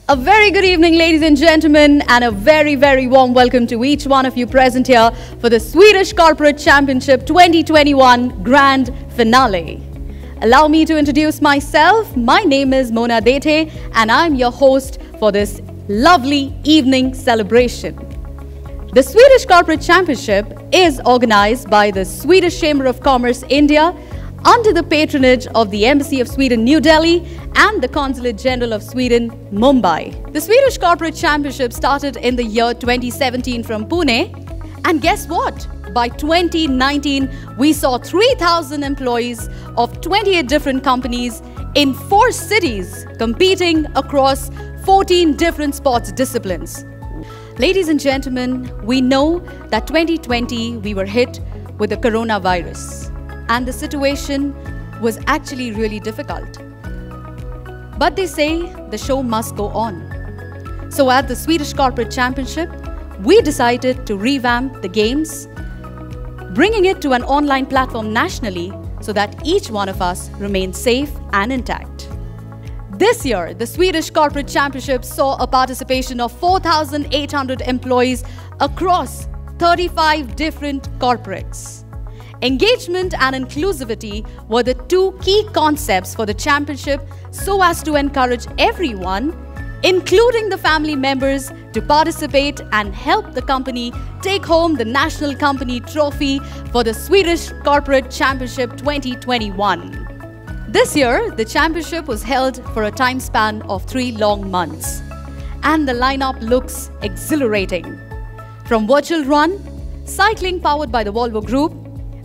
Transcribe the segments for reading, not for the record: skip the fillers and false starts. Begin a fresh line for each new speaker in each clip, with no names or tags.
A very good evening, ladies and gentlemen, and a very, very warm welcome to each one of you present here for the Swedish Corporate Championship 2021 Grand Finale. Allow me to introduce myself. My name is Mona Dete, and I'm your host for this lovely evening celebration. The Swedish Corporate Championship is organized by the Swedish Chamber of Commerce, India, under the patronage of the Embassy of Sweden, New Delhi, and the Consulate General of Sweden, Mumbai. The Swedish Corporate Championship started in the year 2017 from Pune, and guess what? By 2019, we saw 3,000 employees of 28 different companies in 4 cities competing across 14 different sports disciplines. Ladies and gentlemen, we know that 2020 we were hit with the coronavirus. And the situation was actually really difficult. But they say the show must go on. So at the Swedish Corporate Championship, we decided to revamp the games, bringing it to an online platform nationally so that each one of us remains safe and intact. This year, the Swedish Corporate Championship saw a participation of 4,800 employees across 35 different corporates. Engagement and inclusivity were the 2 key concepts for the championship so as to encourage everyone, including the family members, to participate and help the company take home the National Company Trophy for the Swedish Corporate Championship 2021. This year, the championship was held for a time span of 3 long months. And the lineup looks exhilarating. From virtual run, cycling powered by the Volvo Group,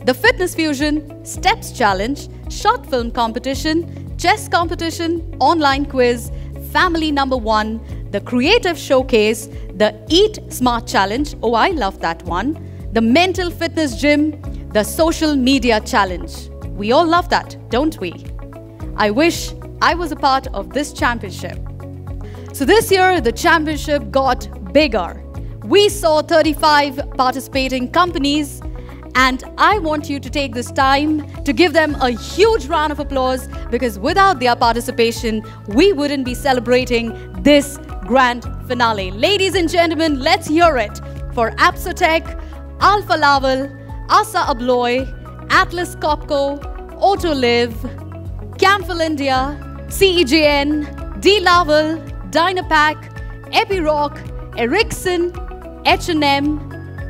the Fitness Fusion, Steps Challenge, Short Film Competition, Chess Competition, Online Quiz, Family Number 1, the Creative Showcase, the Eat Smart Challenge, oh I love that one, the Mental Fitness Gym, the Social Media Challenge. We all love that, don't we? I wish I was a part of this championship. So this year, the championship got bigger. We saw 35 participating companies, and I want you to take this time to give them a huge round of applause, because without their participation, we wouldn't be celebrating this grand finale. Ladies and gentlemen, let's hear it for Apsotech, Alpha Laval, Asa Abloy, Atlas Copco, Autoliv, Camphil India, CEJN, D Laval, Dynapack, Epiroc, Ericsson, H&M,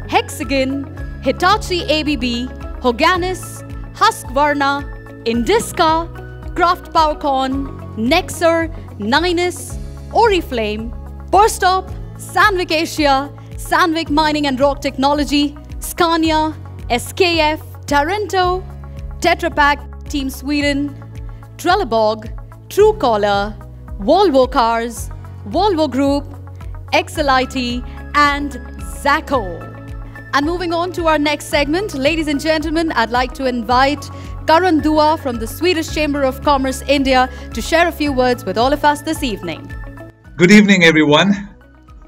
Hexagon, Hitachi ABB, Hoganis, Husqvarna, Indiska, Kraft Powercon, Nexer, Ninus, Oriflame, Burstop, Sandvik Asia, Sandvik Mining and Rock Technology, Scania, SKF, Tarento, Tetra Pak, Team Sweden, Trelleborg, Truecaller, Volvo Cars, Volvo Group, XLIT, and Zacco. And moving on to our next segment, ladies and gentlemen, I'd like to invite Karan Dua from the Swedish Chamber of Commerce, India, to share a few words with all of us this evening.
Good evening, everyone.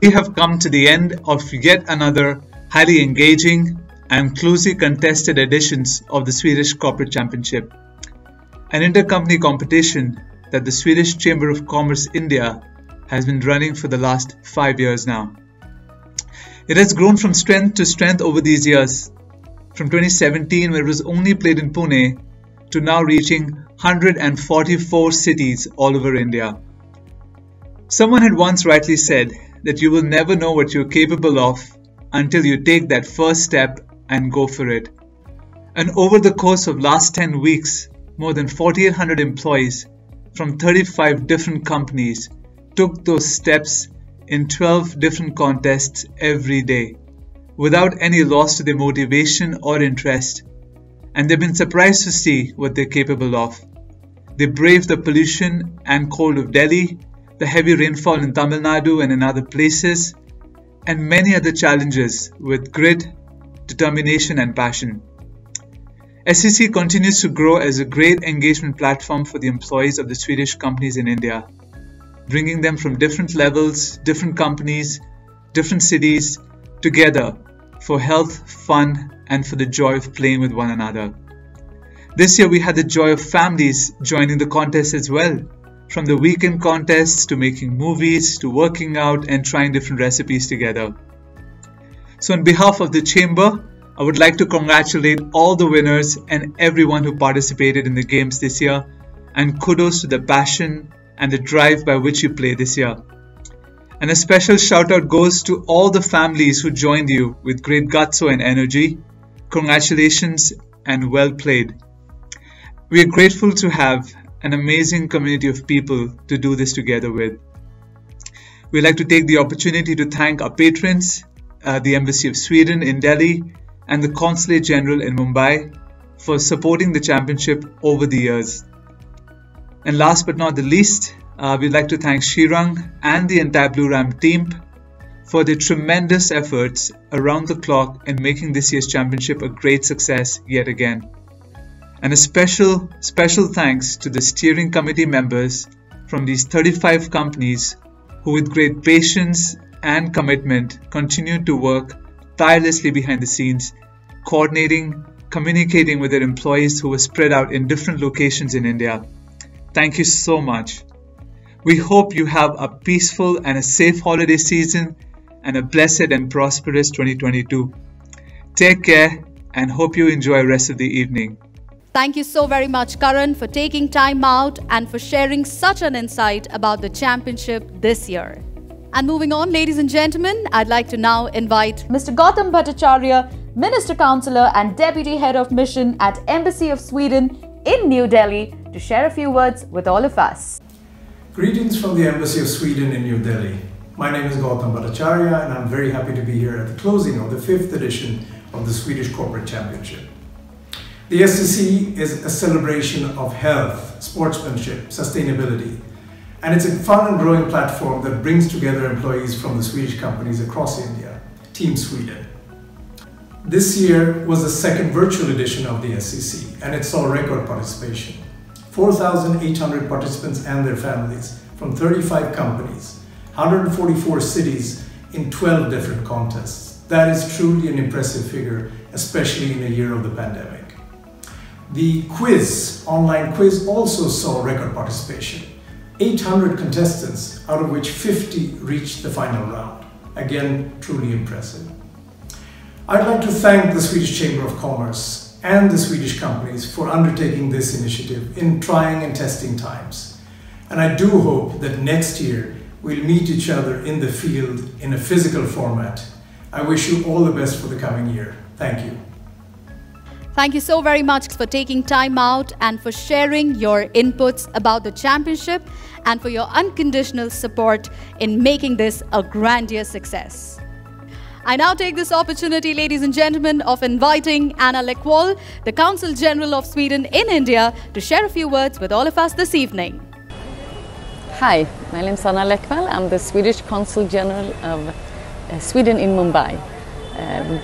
We have come to the end of yet another highly engaging and closely contested editions of the Swedish Corporate Championship, an intercompany competition that the Swedish Chamber of Commerce, India, has been running for the last 5 years now. It has grown from strength to strength over these years, from 2017, where it was only played in Pune, to now reaching 144 cities all over India. Someone had once rightly said that you will never know what you're capable of until you take that first step and go for it. And over the course of last 10 weeks, more than 4,800 employees from 35 different companies took those steps in 12 different contests every day, without any loss to their motivation or interest. And they've been surprised to see what they're capable of. They braved the pollution and cold of Delhi, the heavy rainfall in Tamil Nadu and in other places, and many other challenges with grit, determination and passion. SCC continues to grow as a great engagement platform for the employees of the Swedish companies in India, bringing them from different levels, different companies, different cities, together for health, fun, and for the joy of playing with one another. This year we had the joy of families joining the contest as well, from the weekend contests to making movies to working out and trying different recipes together. So on behalf of the Chamber, I would like to congratulate all the winners and everyone who participated in the games this year, and kudos to the passion and the drive by which you play this year. And a special shout out goes to all the families who joined you with great gutso and energy. Congratulations and well played. We are grateful to have an amazing community of people to do this together with. We'd like to take the opportunity to thank our patrons, the Embassy of Sweden in Delhi and the Consulate General in Mumbai for supporting the championship over the years. And last but not the least, we'd like to thank Shirang and the entire Blue Ram team for their tremendous efforts around the clock in making this year's championship a great success yet again. And a special thanks to the steering committee members from these 35 companies who with great patience and commitment continue to work tirelessly behind the scenes, coordinating, communicating with their employees who were spread out in different locations in India. Thank you so much. We hope you have a peaceful and a safe holiday season and a blessed and prosperous 2022. Take care and hope you enjoy the rest of the evening.
Thank you so very much, Karan, for taking time out and for sharing such an insight about the championship this year. And moving on, ladies and gentlemen, I'd like to now invite Mr. Gautam Bhattacharya, Minister Councillor and Deputy Head of Mission at Embassy of Sweden in New Delhi, to share a few words with all of us.
Greetings from the Embassy of Sweden in New Delhi. My name is Gautam Bhattacharya and I'm very happy to be here at the closing of the 5th edition of the Swedish Corporate Championship. The SCC is a celebration of health, sportsmanship, sustainability, and it's a fun and growing platform that brings together employees from the Swedish companies across India, Team Sweden. This year was the second virtual edition of the SCC and it saw record participation. 4,800 participants and their families from 35 companies, 144 cities in 12 different contests. That is truly an impressive figure, especially in a year of the pandemic. The online quiz also saw record participation. 800 contestants, out of which 50 reached the final round. Again, truly impressive. I'd like to thank the Swedish Chamber of Commerce and the Swedish companies for undertaking this initiative in trying and testing times. And I do hope that next year we'll meet each other in the field in a physical format. I wish you all the best for the coming year. Thank you.
Thank you so very much for taking time out and for sharing your inputs about the championship and for your unconditional support in making this a grandiose success. I now take this opportunity, ladies and gentlemen, of inviting Anna Lekvall, the Consul General of Sweden in India, to share a few words with all of us this evening.
Hi, my name is Anna Lekvall. I'm the Swedish Consul General of Sweden in Mumbai.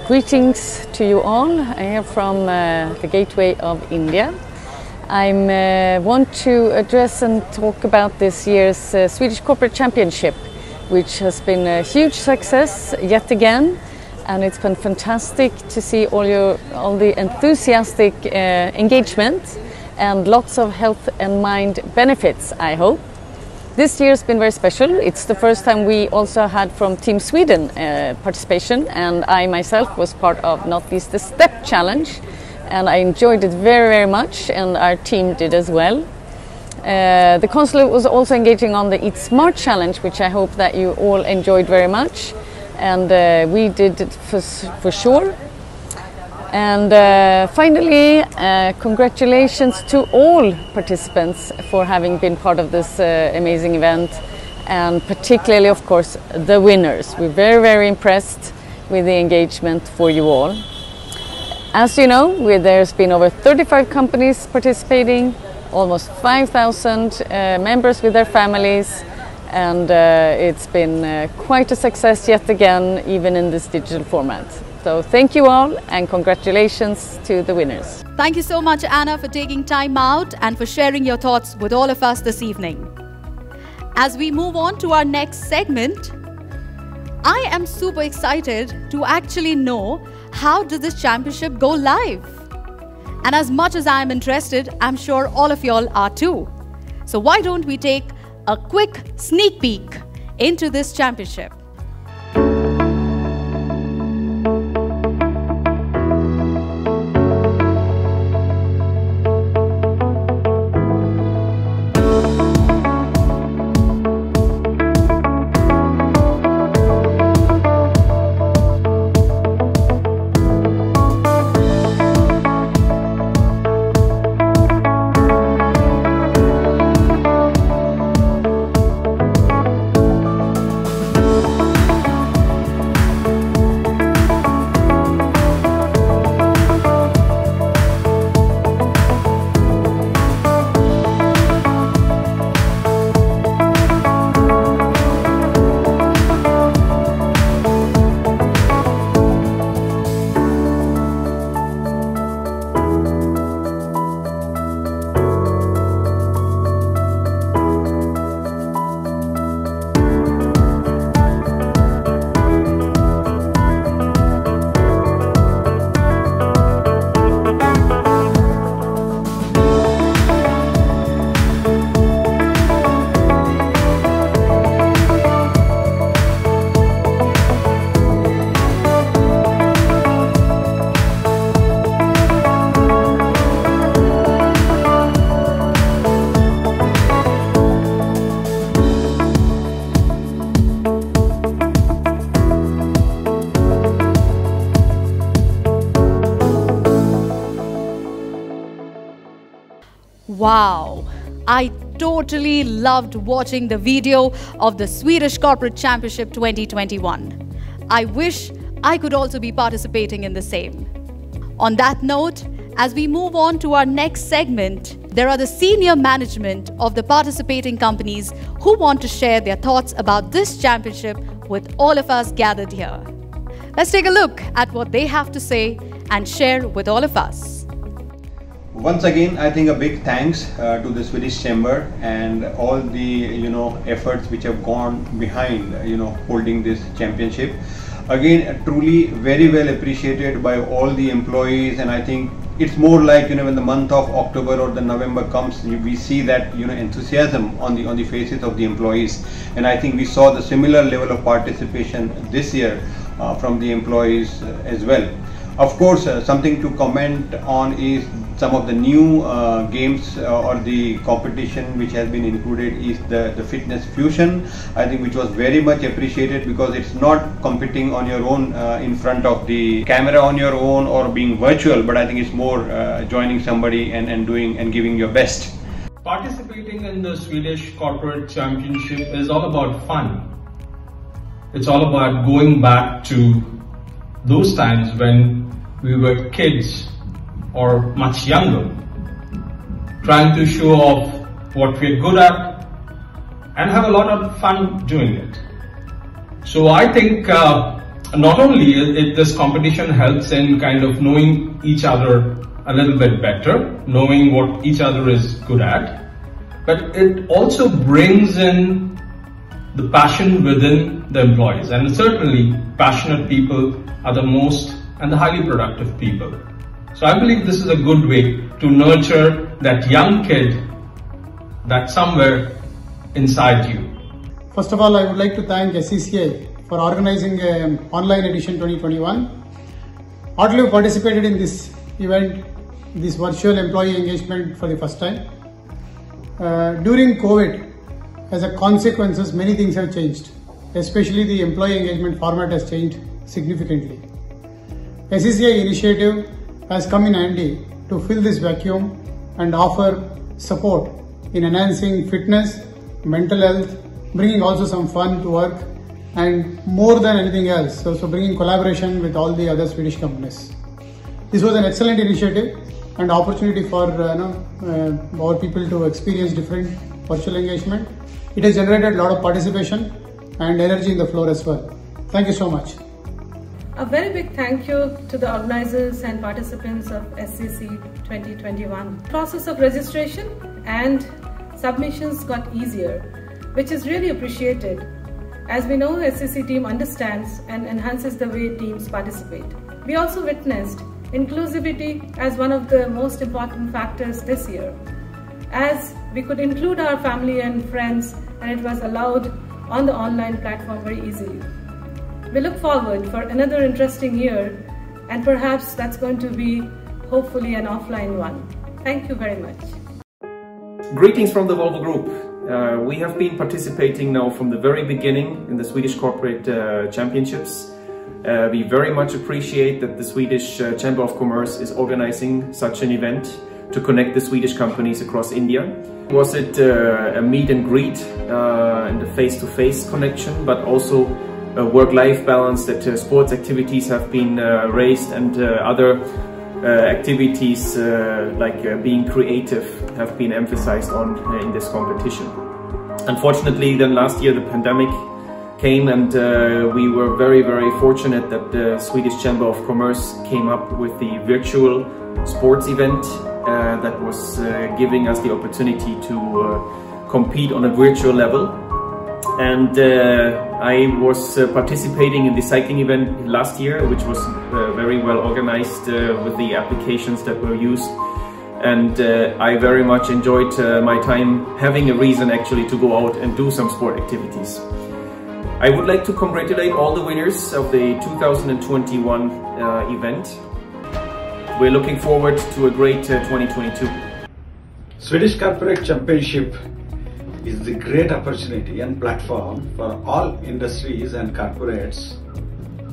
Greetings to you all. I am from the Gateway of India. I want to address and talk about this year's Swedish Corporate Championship, which has been a huge success yet again, and it's been fantastic to see all the enthusiastic engagement and lots of health and mind benefits, I hope. This year has been very special. It's the first time we also had from Team Sweden participation, and I myself was part of not least the Step Challenge, and I enjoyed it very, very much, and our team did as well. The Consulate was also engaging on the Eat Smart Challenge, which I hope that you all enjoyed very much, and we did it for sure. And finally, congratulations to all participants for having been part of this amazing event, and particularly, of course, the winners. We're very, very impressed with the engagement for you all. As you know, there's been over 35 companies participating, almost 5,000 members with their families, and it's been quite a success yet again, even in this digital format. So thank you all and congratulations to the winners.
Thank you so much, Anna, for taking time out and for sharing your thoughts with all of us this evening. As we move on to our next segment, I am super excited to actually know how does this championship go live? And as much as I am interested, I'm sure all of y'all are too. So why don't we take a quick sneak peek into this championship. Wow, I totally loved watching the video of the Swedish Corporate Championship 2021. I wish I could also be participating in the same. On that note, as we move on to our next segment, there are the senior management of the participating companies who want to share their thoughts about this championship with all of us gathered here. Let's take a look at what they have to say and share with all of us.
Once again, I think a big thanks to the Swedish Chamber and all the efforts which have gone behind holding this championship. Again, truly very well appreciated by all the employees, and I think it's more like when the month of October or the November comes, we see that enthusiasm on the faces of the employees, and I think we saw the similar level of participation this year from the employees as well. Of course, something to comment on is some of the new games or the competition which has been included is the fitness fusion, I think, which was very much appreciated because it's not competing on your own in front of the camera on your own or being virtual, but I think it's more joining somebody and doing and giving your best.
Participating in the Swedish Corporate Championship is all about fun. It's all about going back to those times when we were kids or much younger, trying to show off what we're good at and have a lot of fun doing it. So I think not only this competition helps in kind of knowing each other a little bit better, knowing what each other is good at, but it also brings in the passion within the employees, and certainly passionate people are the most and the highly productive people. So I believe this is a good way to nurture that young kid that's somewhere inside you.
First of all, I would like to thank SCCI for organizing an online edition 2021. Oddly participated in this event, this virtual employee engagement for the first time. During COVID, as a consequences, many things have changed. Especially the employee engagement format has changed significantly. SCCI initiative has come in handy to fill this vacuum and offer support in enhancing fitness, mental health, bringing also some fun to work, and more than anything else, also bringing collaboration with all the other Swedish companies. This was an excellent initiative and opportunity for our people to experience different virtual engagement. It has generated a lot of participation and energy in the floor as well. Thank you so much.
A very big thank you to the organizers and participants of SCC 2021. Process of registration and submissions got easier, which is really appreciated. As we know, SCC team understands and enhances the way teams participate. We also witnessed inclusivity as one of the most important factors this year. as we could include our family and friends, and it was allowed on the online platform very easily. We look forward for another interesting year, and perhaps that's going to be hopefully an offline one. Thank you very much.
Greetings from the Volvo Group. We have been participating now from the very beginning in the Swedish Corporate Championships. We very much appreciate that the Swedish Chamber of Commerce is organizing such an event to connect the Swedish companies across India. Was it a meet and greet and a face-to-face connection, but also a work-life balance, that sports activities have been raised, and other activities like being creative have been emphasized on in this competition. Unfortunately, then last year the pandemic came, and we were very fortunate that the Swedish Chamber of Commerce came up with the virtual sports event that was giving us the opportunity to compete on a virtual level. And I was participating in the cycling event last year, which was very well organized with the applications that were used. And I very much enjoyed my time having a reason actually to go out and do some sport activities. I would like to congratulate all the winners of the 2021 event. We're looking forward to a great 2022.
Swedish Corporate Championship is the great opportunity and platform for all industries and corporates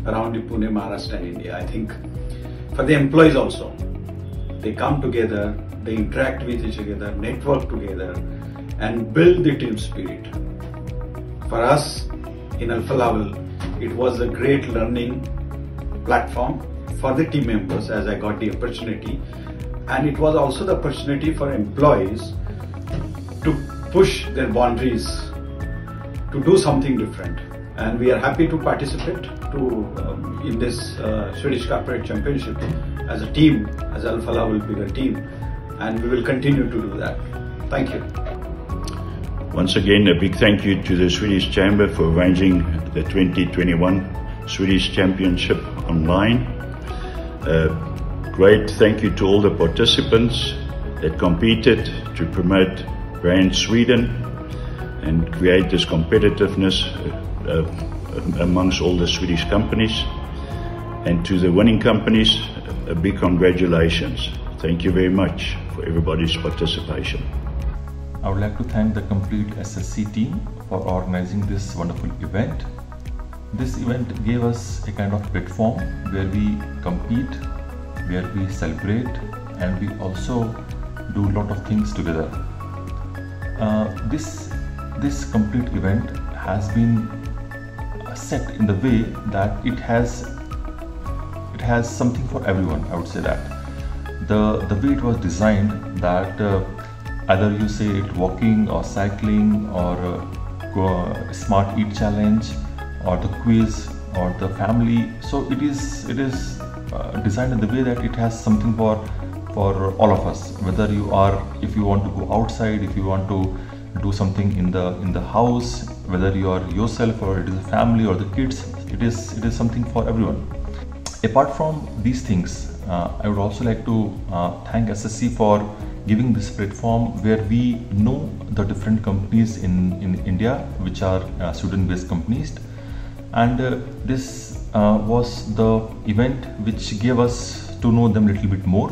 around the Pune, Maharashtra and India. I think for the employees also, they come together, they interact with each other, network together and build the team spirit. For us in Alpha Level, it was a great learning platform for the team members as I got the opportunity, and it was also the opportunity for employees to push their boundaries, to do something different. And we are happy to participate in this Swedish Corporate Championship as a team, as Alpha Level bigger team, and we will continue to do that. Thank you.
Once again, a big thank you to the Swedish Chamber for arranging the 2021 Swedish Championship online. Great thank you to all the participants that competed to promote brand Sweden and create this competitiveness amongst all the Swedish companies. And to the winning companies, a big congratulations. Thank you very much for everybody's participation.
I would like to thank the complete SCC team for organizing this wonderful event. This event gave us a kind of platform where we compete, where we celebrate, and we also do a lot of things together. This complete event has been set in the way that it has something for everyone. I would say that the way it was designed, that either you say it walking or cycling or smart eat challenge or the quiz or the family, so it is designed in the way that it has something for all of us, whether if you want to go outside, if you want to do something in the house, whether you are yourself or it is a family or the kids, it is something for everyone. Apart from these things, I would also like to thank SSC for giving this platform where we know the different companies in India, which are student-based companies, and this was the event which gave us to know them a little bit more.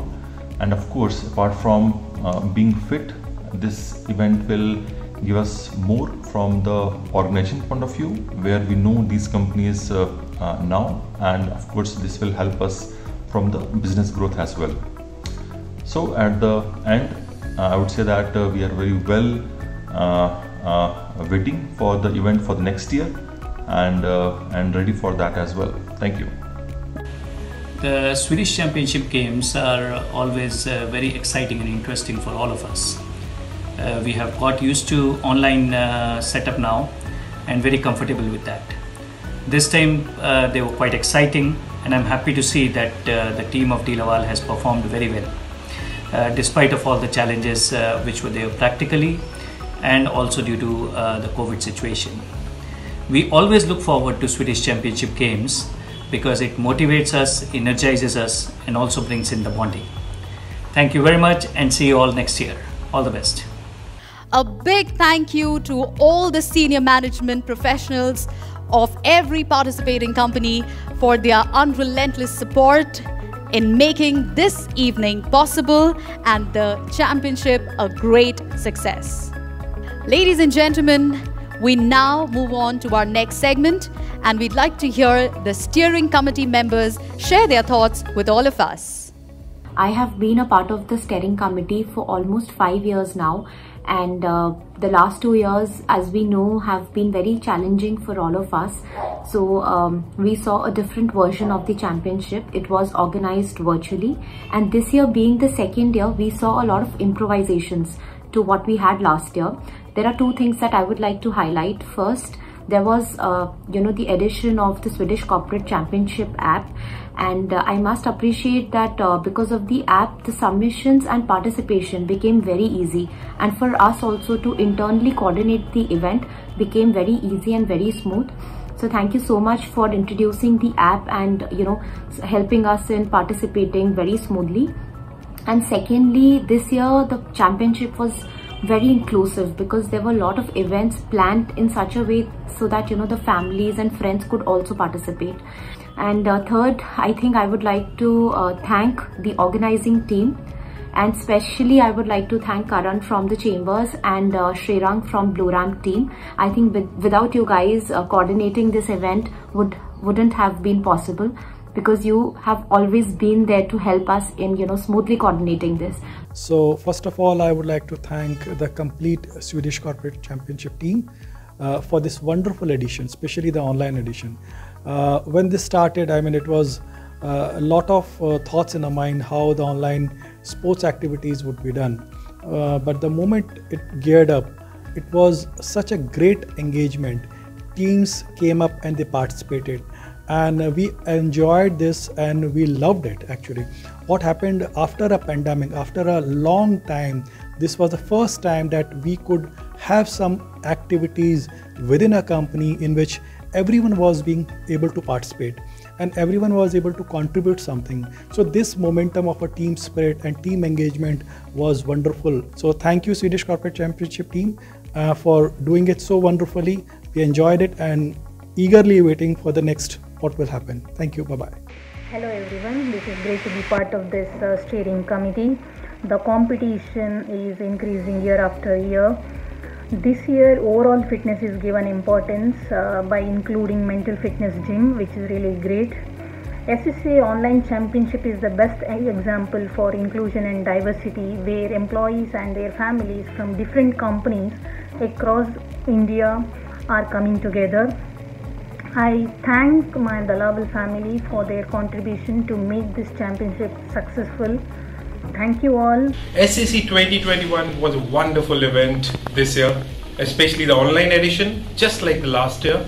And of course, apart from being fit, this event will give us more from the organization point of view, where we know these companies now, and of course this will help us from the business growth as well. So at the end, I would say that we are very well waiting for the event for the next year, and ready for that as well. Thank you.
The Swedish Championship Games are always very exciting and interesting for all of us. We have got used to online setup now and very comfortable with that. This time they were quite exciting, and I'm happy to see that the team of Dilawal has performed very well, despite of all the challenges which were there practically and also due to the COVID situation. We always look forward to Swedish Championship Games because it motivates us, energizes us, and also brings in the bonding. Thank you very much, and see you all next year. All the best.
A big thank you to all the senior management professionals of every participating company for their unrelentless support in making this evening possible and the championship a great success. Ladies and gentlemen, we now move on to our next segment, and we'd like to hear the steering committee members share their thoughts with all of us.
I have been a part of the steering committee for almost 5 years now, and the last 2 years, as we know, have been very challenging for all of us. So we saw a different version of the championship. It was organized virtually, and this year being the second year, we saw a lot of improvisations to what we had last year. There are 2 things that I would like to highlight. First, there was the addition of the Swedish Corporate Championship app, and I must appreciate that because of the app, the submissions and participation became very easy, and for us also to internally coordinate the event became very easy and very smooth. So thank you so much for introducing the app and helping us in participating very smoothly. And secondly, this year the championship was very inclusive because there were a lot of events planned in such a way so that the families and friends could also participate. And third, I think I would like to thank the organizing team, and especially I would like to thank Karan from the Chambers and Srirang from Blue Ramp team. I think without you guys coordinating this event wouldn't have been possible, because you have always been there to help us in smoothly coordinating this.
So first of all, I would like to thank the complete Swedish Corporate Championship team for this wonderful edition, especially the online edition. When this started, it was a lot of thoughts in our mind how the online sports activities would be done. But the moment it geared up, it was such a great engagement. Teams came up and they participated, and we enjoyed this and we loved it. Actually, what happened after a pandemic, after a long time, this was the first time that we could have some activities within a company in which everyone was being able to participate and everyone was able to contribute something. So this momentum of a team spirit and team engagement was wonderful. So thank you, Swedish Corporate Championship team, for doing it so wonderfully. We enjoyed it and eagerly waiting for the next what will happen. Thank you. Bye-bye.
Hello everyone, this is great to be part of this steering committee. The competition is increasing year after year. This year overall fitness is given importance by including mental fitness gym, which is really great. SCC online championship is the best example for inclusion and diversity, where employees and their families from different companies across India are coming together. I thank my Dalawal family for their contribution to make this championship successful. Thank you all.
SCC 2021 was a wonderful event this year, especially the online edition, just like the last year.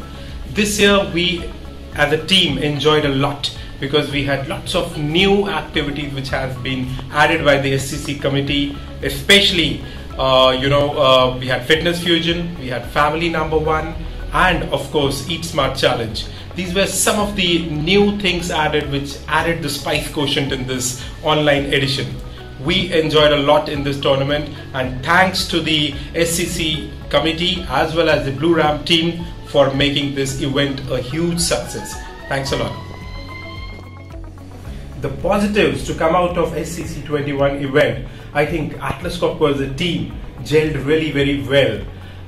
This year we as a team enjoyed a lot because we had lots of new activities which has been added by the SCC committee, especially we had Fitness Fusion, we had Family Number 1, and of course Eat Smart Challenge. These were some of the new things added which added the spice quotient in this online edition. We enjoyed a lot in this tournament, and thanks to the SCC committee as well as the Blue Ramp team for making this event a huge success. Thanks a lot. The positives to come out of SCC 21 event, I think Atlas Copco as a team gelled really very well.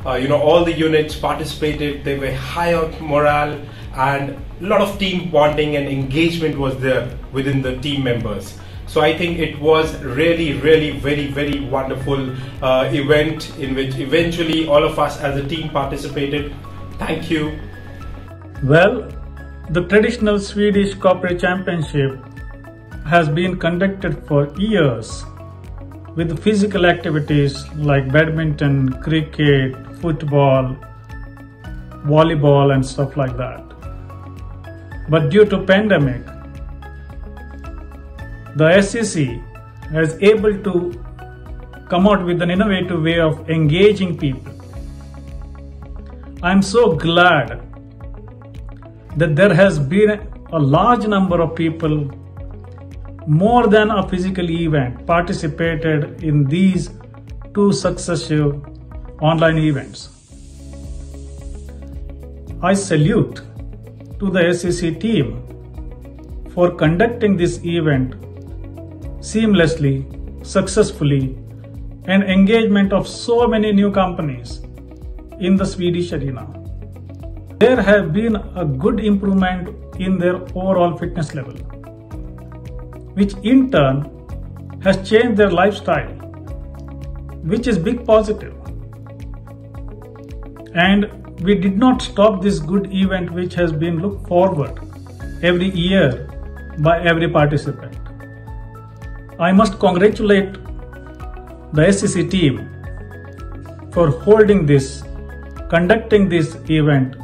All the units participated, they were high on morale, and a lot of team bonding and engagement was there within the team members. So I think it was really very wonderful event in which eventually all of us as a team participated. Thank you.
Well, the traditional Swedish Corporate Championship has been conducted for years with physical activities like badminton, cricket, football, volleyball and stuff like that. But due to pandemic, the SCC has able to come out with an innovative way of engaging people. I'm so glad that there has been a large number of people, more than a physical event, participated in these two successive online events. I salute to the SCC team for conducting this event seamlessly, successfully, and engagement of so many new companies in the Swedish arena. There have been a good improvement in their overall fitness level, which in turn has changed their lifestyle, which is big positive. And we did not stop this good event, which has been looked forward every year by every participant. I must congratulate the SCC team for conducting this event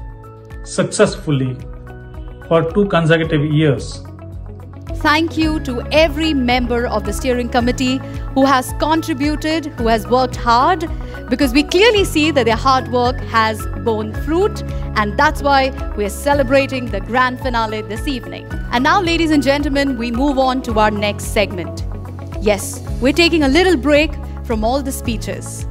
successfully for 2 consecutive years.
Thank you to every member of the steering committee who has contributed, who has worked hard, because we clearly see that their hard work has borne fruit, and that's why we're celebrating the grand finale this evening. And now, ladies and gentlemen, we move on to our next segment. Yes, we're taking a little break from all the speeches.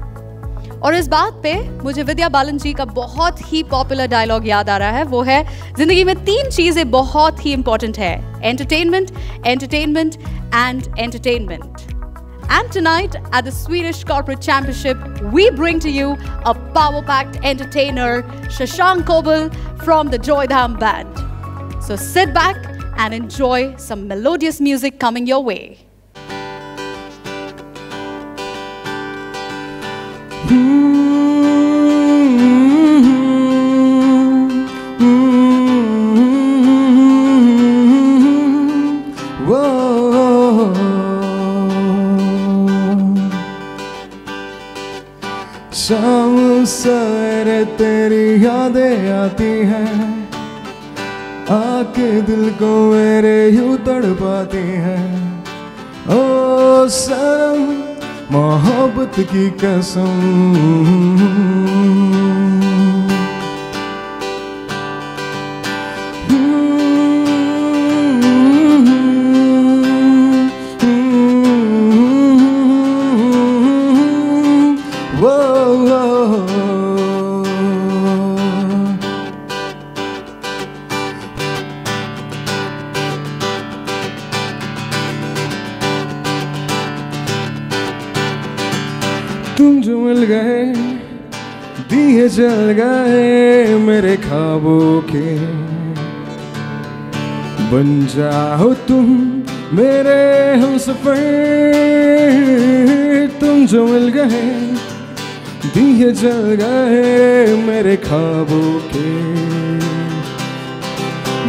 और इस बात पे मुझे विद्या बालन जी का बहुत ही popular dialogue याद आ रहा है, वो है जिंदगी में 3 चीजें बहुत ही इंपॉर्टेंट है: entertainment, entertainment and entertainment. And tonight at the Swedish Corporate Championship, we bring to you a power-packed entertainer, Shashank Kobal from the Joydham Band. So sit back and enjoy some melodious music coming your way.
शाम सवेरे तेरी यादें आती हैं, आके दिल को मेरे यूं तड़पाती हैं. ओ सनम मोहब्बत की कसम, तुम जो मिल गए, दिए जल गए मेरे ख्वाबों के. बन जाओ तुम मेरे हमसफर, तुम जो मिल गए, दिए जल गए मेरे ख्वाबों के.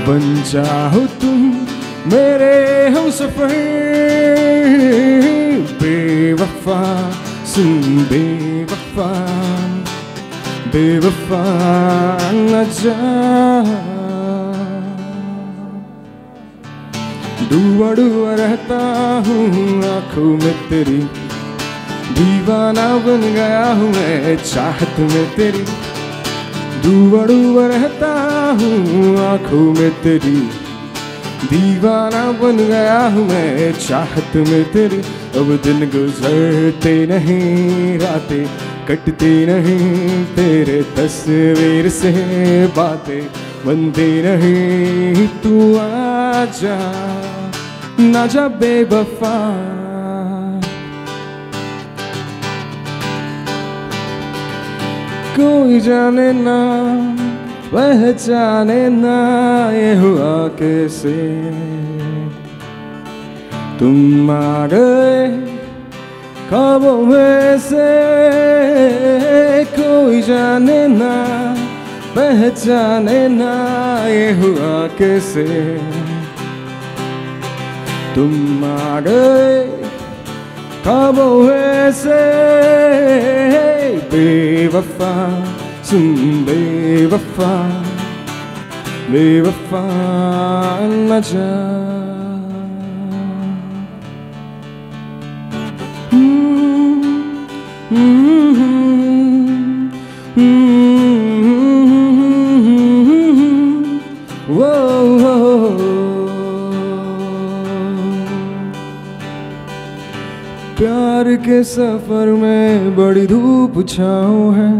बन जाओ तुम मेरे हमसफर, बेवफा सुन बेवफा, बेवफा न जा. डूबा डूबा रहता हूँ आँखों में तेरी, दीवाना बन गया हूँ मैं चाहत में तेरी. डूबा डूबा रहता हूँ आँखों में तेरी, दीवाना बन गया हूँ मैं चाहत में तेरी. अब दिन गुजरते नहीं, रातें कटती नहीं, तेरे तस्वीर से बातें बनती नहीं. तू आजा ना जा बेवफा, कोई जाने ना पहचाने ना ये हुआ कैसे. तुम आ गए ख्वाबों में से, कोई जाने ना पहचाने ना ये हुआ कैसे. तुम आ गए ख्वाबों में से, बेवफा सुन बेवफा, बेवफा न जा. प्यार प्यार के सफर में बड़ी धूप छाँव है,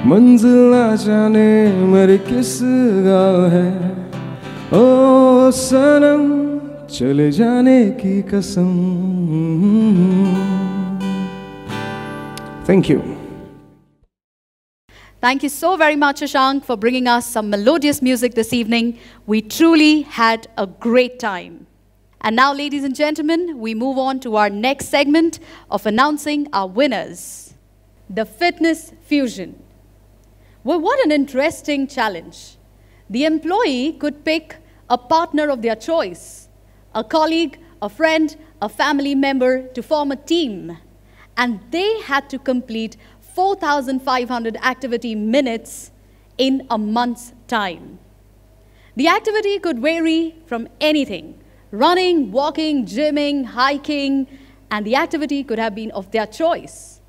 मंजिल ना जाने मेरी किस गाँव है। ओ सनम चले जाने की कसम। Thank you.
Thank you so very much, Shashank, for bringing us some melodious music this evening. We truly had a great time. And now, ladies and gentlemen, we move on to our next segment of announcing our winners. The Fitness Fusion. Well, what an interesting challenge. The employee could pick a partner of their choice, a colleague, a friend, a family member to form a team. And they had to complete 4,500 activity minutes in a month's time. The activity could vary from anything: running, walking, gymming, hiking, and the activity could have been of their choice.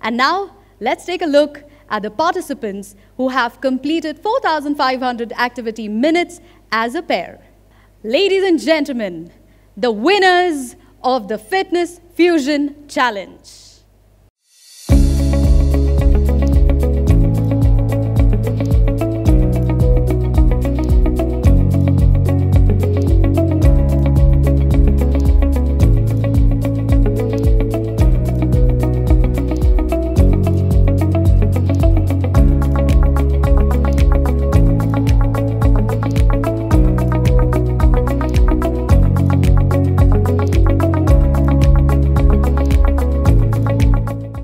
And now, let's take a look at the participants who have completed 4,500 activity minutes as a pair. Ladies and gentlemen, the winners of the Fitness Fusion Challenge.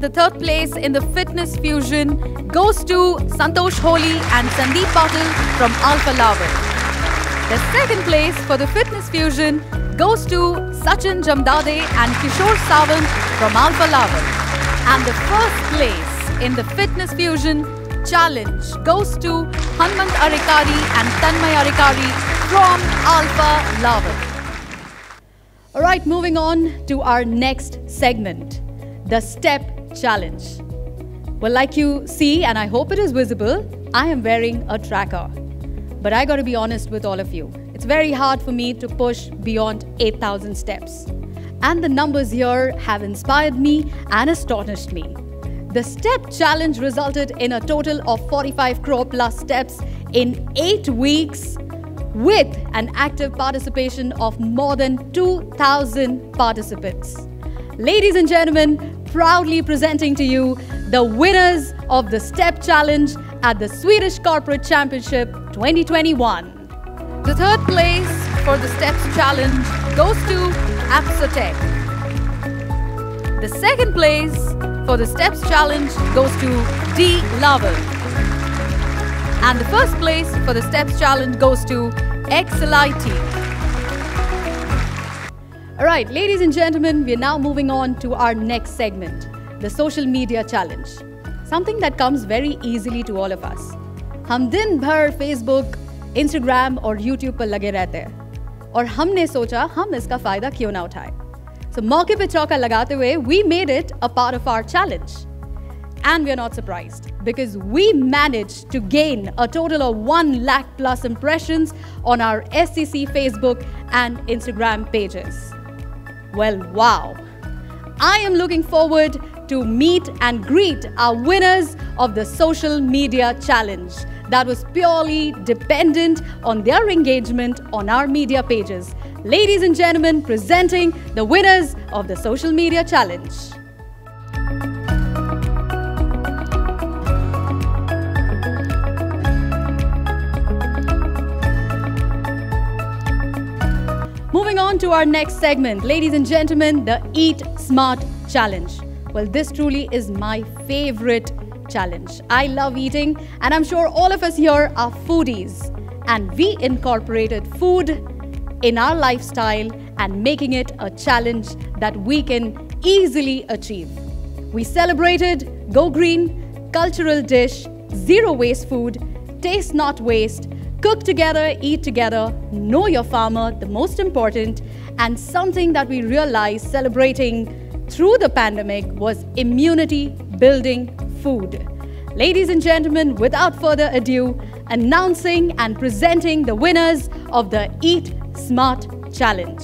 The third place in the Fitness Fusion goes to Santosh Holi and Sandeep Patil from Alpha Laval. The second place for the Fitness Fusion goes to Sachin Jamdade and Kishore Sawant from Alpha Laval. And the first place in the Fitness Fusion Challenge goes to Hanmant Arikari and Tanmay Arikari from Alpha Laval. Alright, moving on to our next segment, the Step Challenge. Well, like you see, and I hope it is visible, I am wearing a tracker. But I gotta be honest with all of you. It's very hard for me to push beyond 8,000 steps. And the numbers here have inspired me and astonished me. The Step Challenge resulted in a total of 45 crore plus steps in 8 weeks, with an active participation of more than 2,000 participants. Ladies and gentlemen, proudly presenting to you the winners of the Step Challenge at the Swedish Corporate Championship 2021. The third place for the Steps Challenge goes to Apsotech. The second place for the Steps Challenge goes to D. Laval. And the first place for the Steps Challenge goes to XLIT. Alright, ladies and gentlemen, we are now moving on to our next segment, the Social Media Challenge. Something that comes very easily to all of us. हम दिन भर Facebook, Instagram और YouTube पर लगे रहते हैं और हमने सोचा हम इसका फायदा क्यों ना उठाएं. So मौके पे चौका लगाते हुए, we made it a part of our challenge. And we are not surprised because we managed to gain a total of 1 lakh plus impressions on our SCC Facebook and Instagram pages. Well, wow. I am looking forward to meet and greet our winners of the Social Media Challenge that was purely dependent on their engagement on our media pages. Ladies and gentlemen, presenting the winners of the Social Media Challenge. Moving on to our next segment, ladies and gentlemen, the Eat Smart Challenge. Well, this truly is my favorite challenge. I love eating, and I'm sure all of us here are foodies. And we incorporated food in our lifestyle and making it a challenge that we can easily achieve. We celebrated Go Green, cultural dish, zero waste food, taste not waste, cook together, eat together, know your farmer, the most important, and something that we realized celebrating through the pandemic was immunity-building food. Ladies and gentlemen, without further ado, announcing and presenting the winners of the Eat Smart Challenge.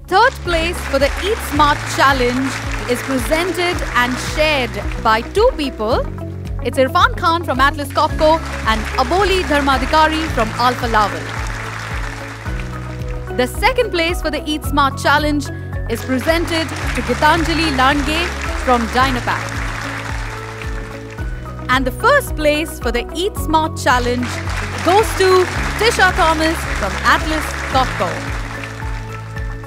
Third place for the Eat Smart Challenge is presented and shared by two people. It's Irfan Khan from Atlas Copco and Aboli Dharmadikari from Alpha Laval. The second place for the Eat Smart Challenge is presented to Gitanjali Landge from Dynapack. And the first place for the Eat Smart Challenge goes to Tisha Thomas from Atlas Copco.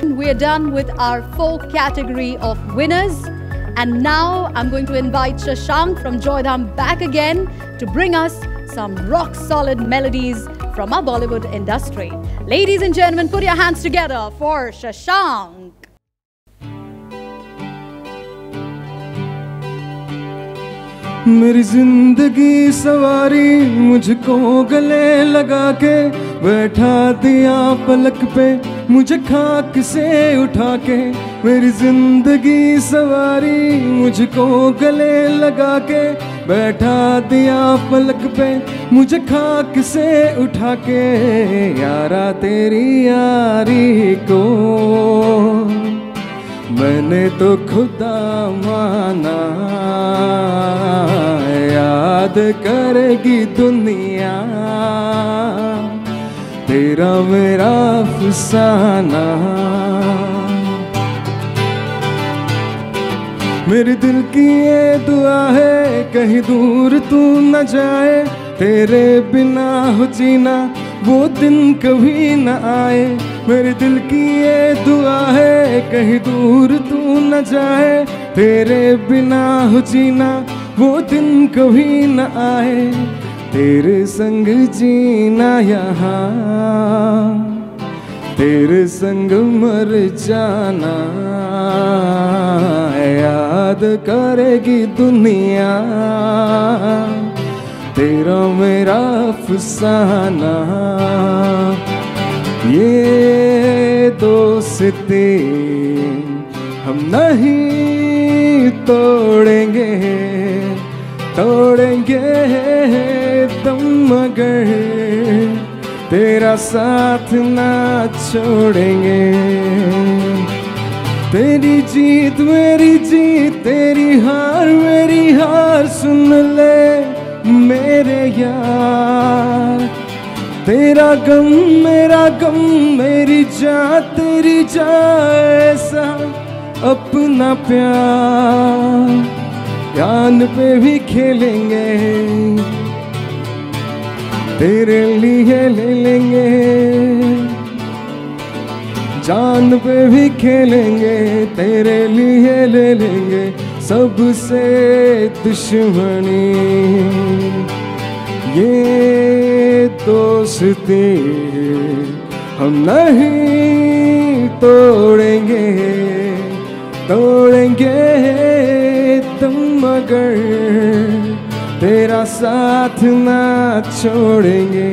We are done with our 4 category of winners. And now I'm going to invite Shashank from Joydham back again to bring us some rock-solid melodies from our Bollywood industry. Ladies and gentlemen, put your hands together for Shashank.
मेरी जिंदगी सवारी मुझको गले लगा के बैठा दिया पलक पे मुझे खाक से उठा के मेरी जिंदगी सवारी मुझको गले लगा के बैठा दिया पलक पे मुझे खाक से उठा के यारा तेरी यारी को मैंने तो खुदा माना याद करेगी दुनिया तेरा मेरा अफसाना मेरे दिल की ये दुआ है कहीं दूर तू न जाए तेरे बिना हो जीना वो दिन कभी न आए मेरे दिल की ये दुआ है कहीं दूर तू न जाए तेरे बिना हो जीना वो दिन कभी न आए तेरे संग जीना यहाँ तेरे संग मर जाना याद करेगी दुनिया तेरा मेरा अफसाना ये दोस्ती हम नहीं तोड़ेंगे तोड़ेंगे दम मगर तेरा साथ ना छोड़ेंगे तेरी जीत मेरी जीत तेरी हार सुन ले मेरे यार तेरा गम मेरी जान तेरी जान ऐसा अपना प्यार जान पे भी खेलेंगे तेरे लिए ले लेंगे जान पे भी खेलेंगे तेरे लिए ले लेंगे सबसे दुश्मनी ये दोस्ती हम नहीं तोड़ेंगे तोड़ेंगे तुम मगर तेरा साथ ना छोड़ेंगे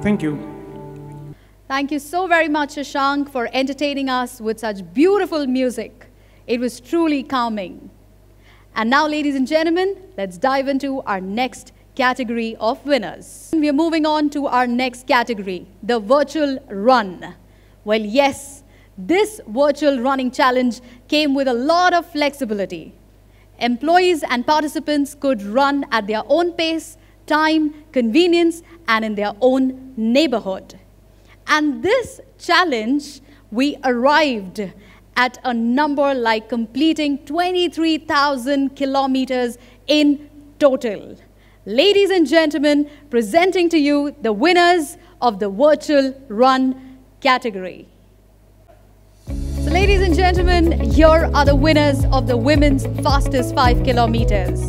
Thank you.
Thank you so very much, Shashank, for entertaining us with such beautiful music. It was truly calming. And now, ladies and gentlemen, let's dive into our next category of winners. We are moving on to our next category, the virtual run. Well, yes, this virtual running challenge came with a lot of flexibility. Employees and participants could run at their own pace, time, convenience, and in their own neighborhood. And this challenge, we arrived at a number like completing 23,000 kilometers in total. Ladies and gentlemen, presenting to you the winners of the virtual run category. So ladies and gentlemen, here are the winners of the women's fastest 5 kilometers.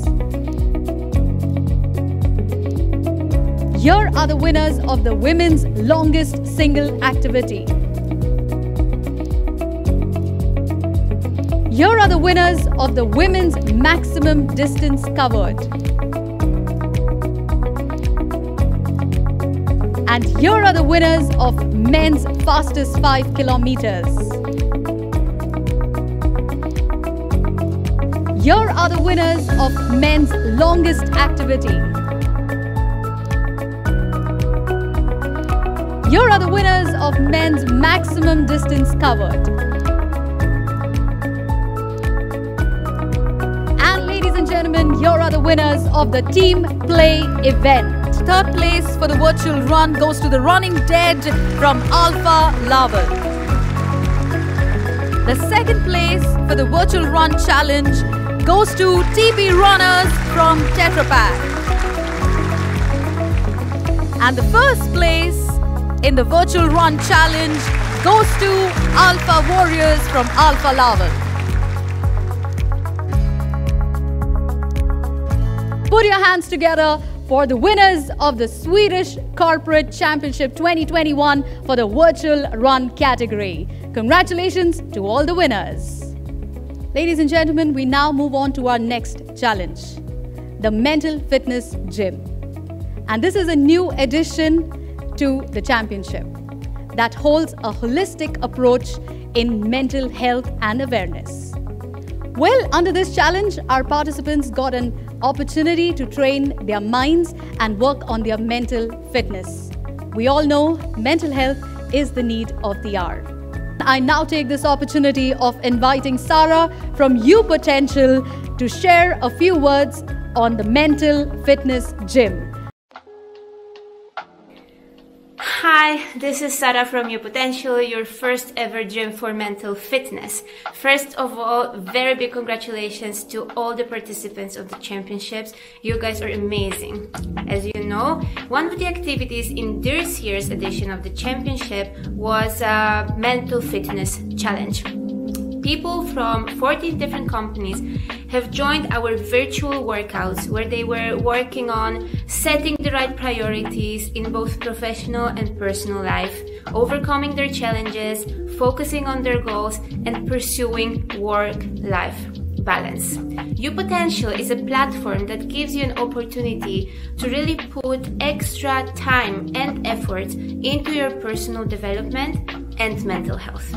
Here are the winners of the women's longest single activity. Here are the winners of the women's maximum distance covered. And here are the winners of men's fastest 5 kilometers. Here are the winners of men's longest activity. Here are the winners of men's maximum distance covered. And ladies and gentlemen, here are the winners of the team play event. Third place for the virtual run goes to the Running Dead from Alpha Laval. The second place for the virtual run challenge goes to TB Runners from Tetra Pak. And the first place in the virtual run challenge goes to Alpha Warriors from Alpha Laval. Put your hands together for the winners of the Swedish Corporate Championship 2021 for the virtual run category. Congratulations to all the winners. Ladies and gentlemen, we now move on to our next challenge, the Mental Fitness Gym. And this is a new addition to the championship that holds a holistic approach in mental health and awareness. Well, under this challenge, our participants got an opportunity to train their minds and work on their mental fitness. We all know mental health is the need of the hour. I now take this opportunity of inviting Sarah from U Potential to share a few words on the Mental Fitness Gym.
Hi, this is Sarah from U Potential, your first ever gym for mental fitness. First of all, very big congratulations to all the participants of the championships. You guys are amazing. As you know, one of the activities in this year's edition of the championship was a mental fitness challenge. People from 14 different companies have joined our virtual workouts where they were working on setting the right priorities in both professional and personal life, overcoming their challenges, focusing on their goals, and pursuing work-life balance. U Potential is a platform that gives you an opportunity to really put extra time and effort into your personal development and mental health.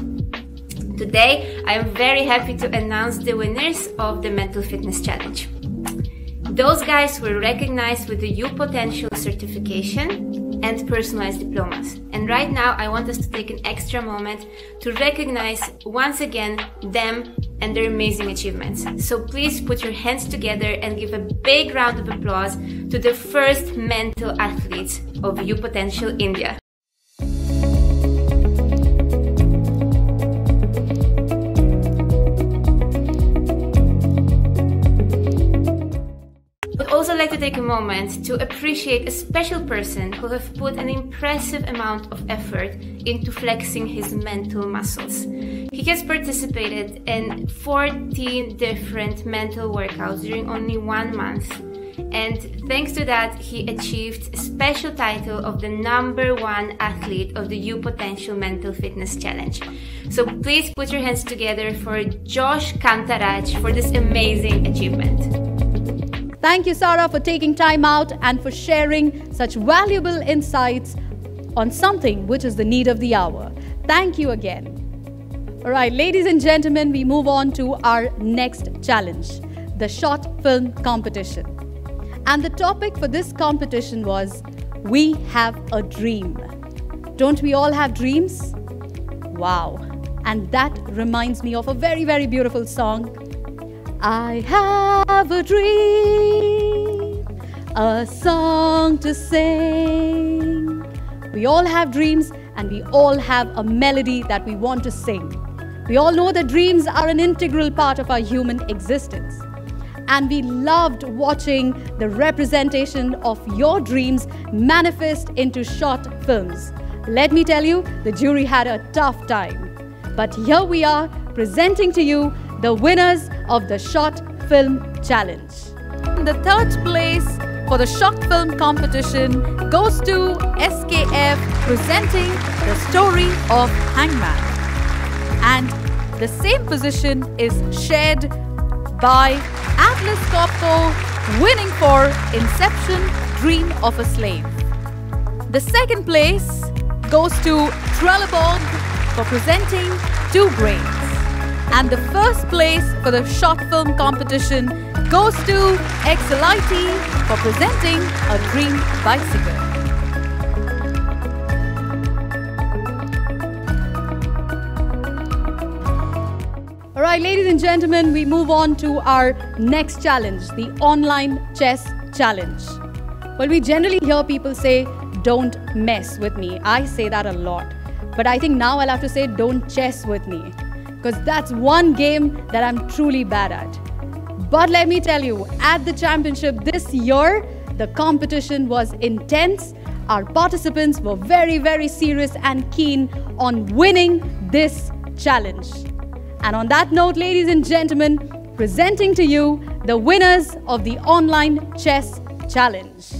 Today, I am very happy to announce the winners of the Mental Fitness Challenge. Those guys were recognized with the U Potential certification and personalized diplomas. And right now, I want us to take an extra moment to recognize once again them and their amazing achievements. So please put your hands together and give a big round of applause to the first mental athletes of U Potential India. I'd also like to take a moment to appreciate a special person who have put an impressive amount of effort into flexing his mental muscles. He has participated in 14 different mental workouts during only 1 month. And thanks to that, he achieved a special title of the #1 athlete of the U Potential Mental Fitness Challenge. So please put your hands together for Josh Kantaraj for this amazing achievement.
Thank you, Sarah, for taking time out and for sharing such valuable insights on something which is the need of the hour. Thank you again. All right, ladies and gentlemen, we move on to our next challenge, the short film competition. And the topic for this competition was, We Have a Dream. Don't we all have dreams? Wow. And that reminds me of a very, very beautiful song. I have a dream, a song to sing. We all have dreams and we all have a melody that we want to sing. We all know that dreams are an integral part of our human existence. And we loved watching the representation of your dreams manifest into short films. Let me tell you, the jury had a tough time. But here we are presenting to you the winners of the Short Film Challenge. The third place for the short film competition goes to SKF, presenting the story of Hangman. And the same position is shared by Atlas Copco, winning for Inception Dream of a Slave. The second place goes to Trelleborg for presenting Two Brains. And the first place for the short film competition goes to XLIT for presenting A Dream Bicycle. Alright, ladies and gentlemen, we move on to our next challenge, the online chess challenge. Well, we generally hear people say, don't mess with me. I say that a lot. But I think now I'll have to say, don't chess with me. Because that's one game that I'm truly bad at. But let me tell you, at the championship this year, the competition was intense. Our participants were very, very serious and keen on winning this challenge. And on that note, ladies and gentlemen, presenting to you the winners of the online chess challenge.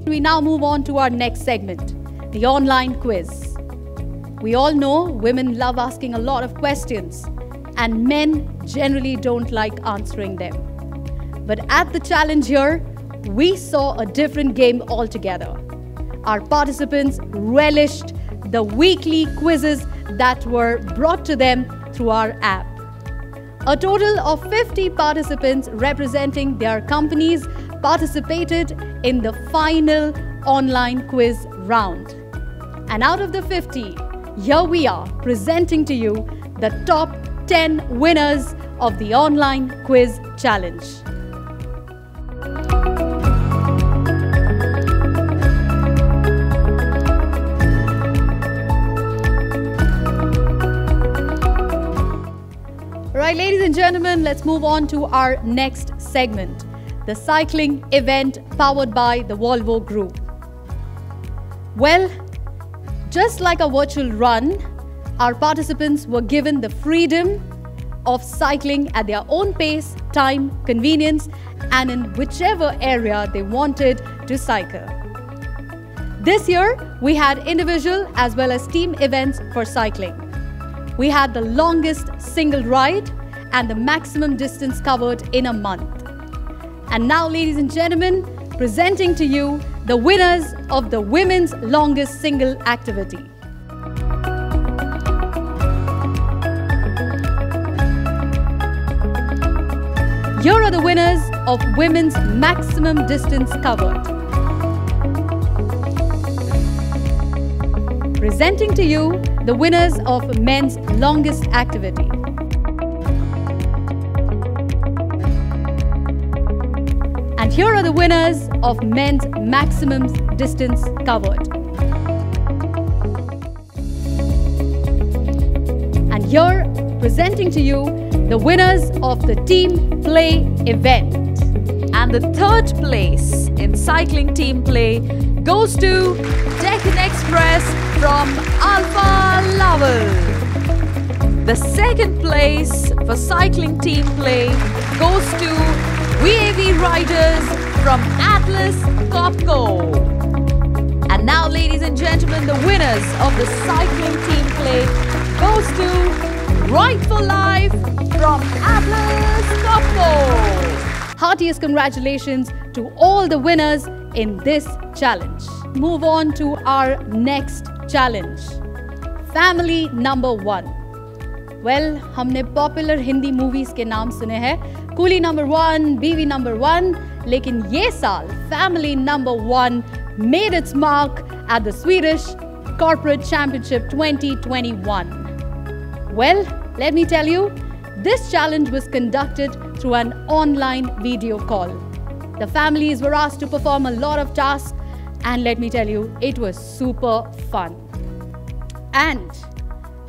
We now move on to our next segment, the online quiz. We all know women love asking a lot of questions and men generally don't like answering them. But at the challenge here, we saw a different game altogether. Our participants relished the weekly quizzes that were brought to them through our app. A total of 50 participants representing their companies participated in the final online quiz round. And out of the 50, here we are presenting to you the top 10 winners of the online quiz challenge. Alright, ladies and gentlemen, let's move on to our next segment, the cycling event powered by the Volvo Group. Well, just like a virtual run, our participants were given the freedom of cycling at their own pace, time, convenience, and in whichever area they wanted to cycle. This year, we had individual as well as team events for cycling. We had the longest single ride and the maximum distance covered in a month. And now, ladies and gentlemen, presenting to you the winners of the women's longest single activity. Here are the winners of women's maximum distance covered. Presenting to you the winners of men's longest activity. And here are the winners of men's maximum distance covered. And here, presenting to you the winners of the team play event. And the third place in cycling team play goes to Deccan Express from Alpha Laval. The second place for cycling team play goes to VAV Riders from Atlas Copco. And now, ladies and gentlemen, the winners of the cycling team play goes to Ride for Life from Atlas Copco. Heartiest congratulations to all the winners in this challenge. Move on to our next challenge. Family number 1. Well, हमने popular Hindi movies के नाम सुने हैं, coolie number 1, बीवी number 1, लेकिन ये साल family number 1 made its mark at the Swedish Corporate Championship 2021. Well, let me tell you, this challenge was conducted through an online video call. The families were asked to perform a lot of tasks, and let me tell you, it was super fun. And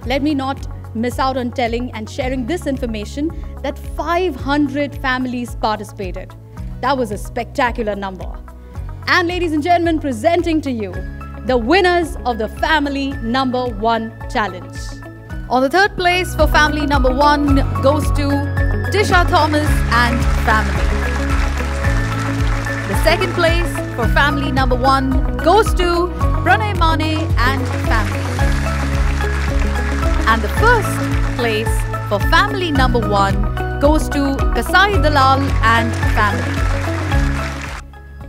let me not miss out on telling and sharing this information that 500 families participated. That was a spectacular number. And ladies and gentlemen, presenting to you the winners of the family number 1 challenge. On the third place for family number 1 goes to Tisha Thomas and family. The second place for family number 1 goes to Pranay Mane and family. And the first place for family number 1 goes to Kasai Dalal and family.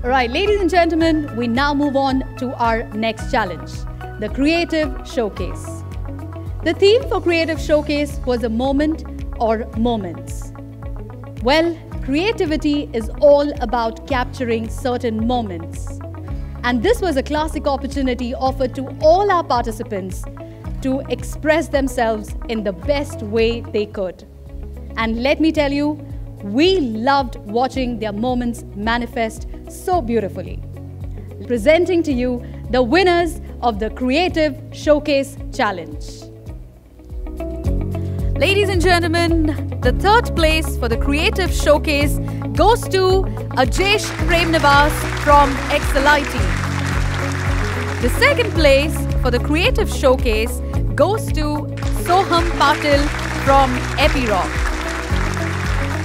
Alright, ladies and gentlemen, we now move on to our next challenge, the Creative Showcase. The theme for Creative Showcase was a moment or moments. Well, creativity is all about capturing certain moments. And this was a classic opportunity offered to all our participants to express themselves in the best way they could. And let me tell you, we loved watching their moments manifest so beautifully. Presenting to you the winners of the Creative Showcase Challenge. Ladies and gentlemen, the third place for the Creative Showcase goes to Ajesh Premnivas from XLIT. The second place for the Creative Showcase goes to Soham Patil from Epiroc.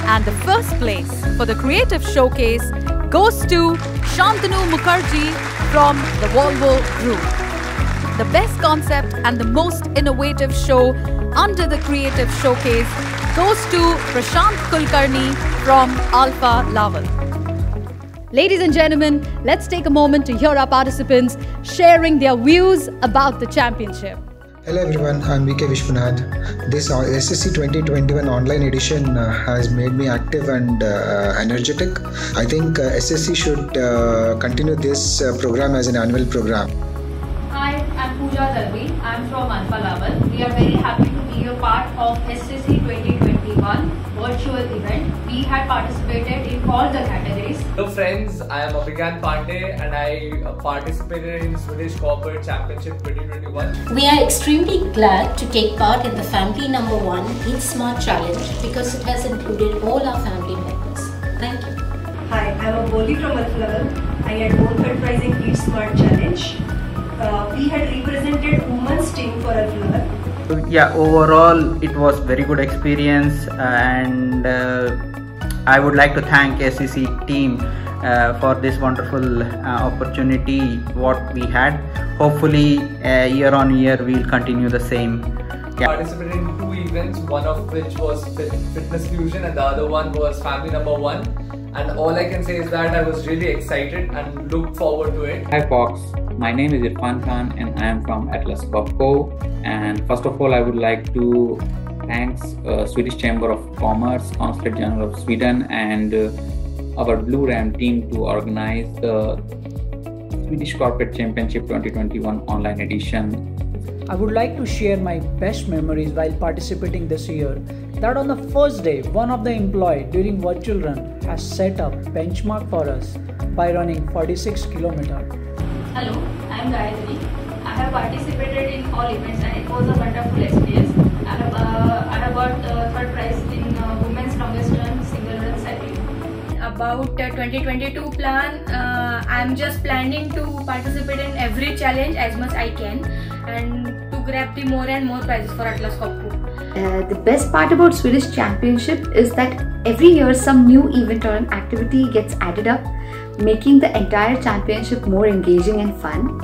And the first place for the Creative Showcase goes to Shantanu Mukherjee from the Volvo Group. The best concept and the most innovative show under the Creative Showcase goes to Prashant Kulkarni from Alpha Laval. Ladies and gentlemen, let's take a moment to hear our participants sharing their views about the championship.
Hello everyone, I'm VK Vishwanath. This SCC 2021 online edition has made me active and energetic. I think SCC should continue this program as an annual program.
Hi, I'm Pooja Dalvi. I'm from Alpha Laval. We are very happy to be a part of SCC 2021 virtual event. We had participated in all the categories.
Hello friends, I am Abhigyan Pandey and I participated in Swedish Corporate Championship 2021.
We are extremely glad to take part in the Family Number 1 Eat Smart Challenge because it has included all our family members. Thank you.
Hi, I'm Aboli from Alpha Laval. I had won third prize in Eat Smart Challenge. We had represented women's team for Alpha Laval.
Yeah, overall it was very good experience and I would like to thank SCC team for this wonderful opportunity what we had. Hopefully year on year we'll continue the same.
Yeah. Participated in 2 events, one of which was Fitness Fusion and the other one was Family Number 1. And all I can say is that I was really excited and looked forward to it.
Hi Fox, my name is Irfan Khan and I am from Atlas Copco. And first of all, I would like to thank Swedish Chamber of Commerce, Consulate General of Sweden and our Blue Ram team to organize the Swedish Corporate Championship 2021 online edition.
I would like to share my best memories while participating this year. That on the first day, one of the employees during virtual run has set up benchmark for us by running 46 kilometers.
Hello, I am Gayatri. I have participated in all events and it was a wonderful experience. I have got third prize in women's longest run single run cycling.
About 2022 plan, I am just planning to participate in every challenge as much I can and to grab the more and more prizes for Atlas Copco.
The best part about Swedish Championship is that every year some new event or an activity gets added up, making the entire championship more engaging and fun.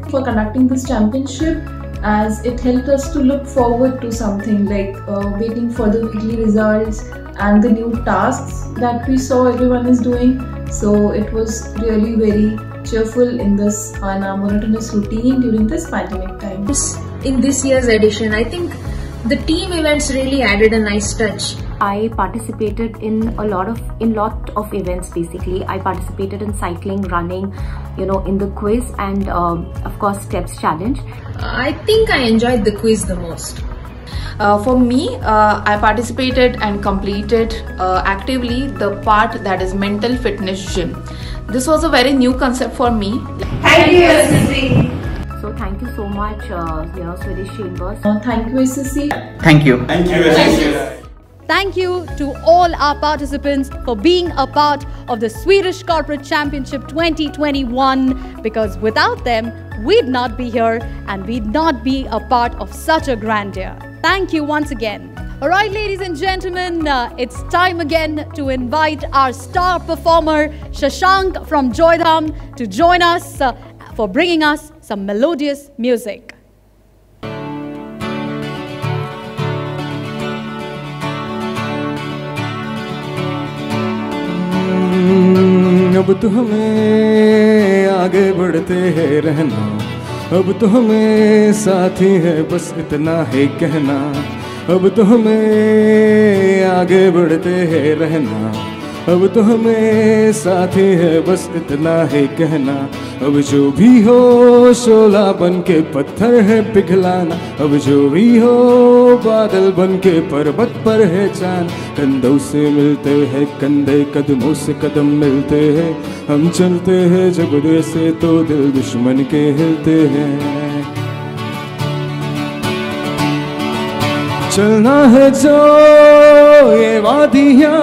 For conducting this championship, as it helped us to look forward to something like waiting for the weekly results and the new tasks that we saw everyone is doing. So it was really very cheerful in this monotonous routine during this pandemic time.
In this year's edition, I think the team events really added a nice touch.
I participated in a lot of events. Basically, I participated in cycling, running, in the quiz and of course steps challenge.
I think I enjoyed the quiz the most.
For me, I participated and completed actively the part that is mental fitness gym. This was a very new concept for me.
Thank you, SCC. So thank you so much, Swedish Chambers.
Thank you, SCC.
Thank you.
Thank you, SCC.
Thank you to all our participants for being a part of the Swedish Corporate Championship 2021 because without them, we'd not be here and we'd not be a part of such a grandeur. Thank you once again. All right, ladies and gentlemen, it's time again to invite our star performer, Shashank from Joydham, to join us for bringing us some melodious music.
अब तो हमें आगे बढ़ते हैं रहना, अब तो हमें साथी है बस इतना है कहना, अब तो हमें आगे बढ़ते हैं रहना, अब तो हमें साथी है बस इतना है कहना, अब जो भी हो शोला बन के पत्थर है पिघलाना, अब जो भी हो बादल बन के पर्वत पर है चांद, कंधों से मिलते हैं कंधे कदमों से कदम मिलते हैं, हम चलते हैं जब से तो दिल दुश्मन के हिलते हैं। चलना है जो ये वादियाँ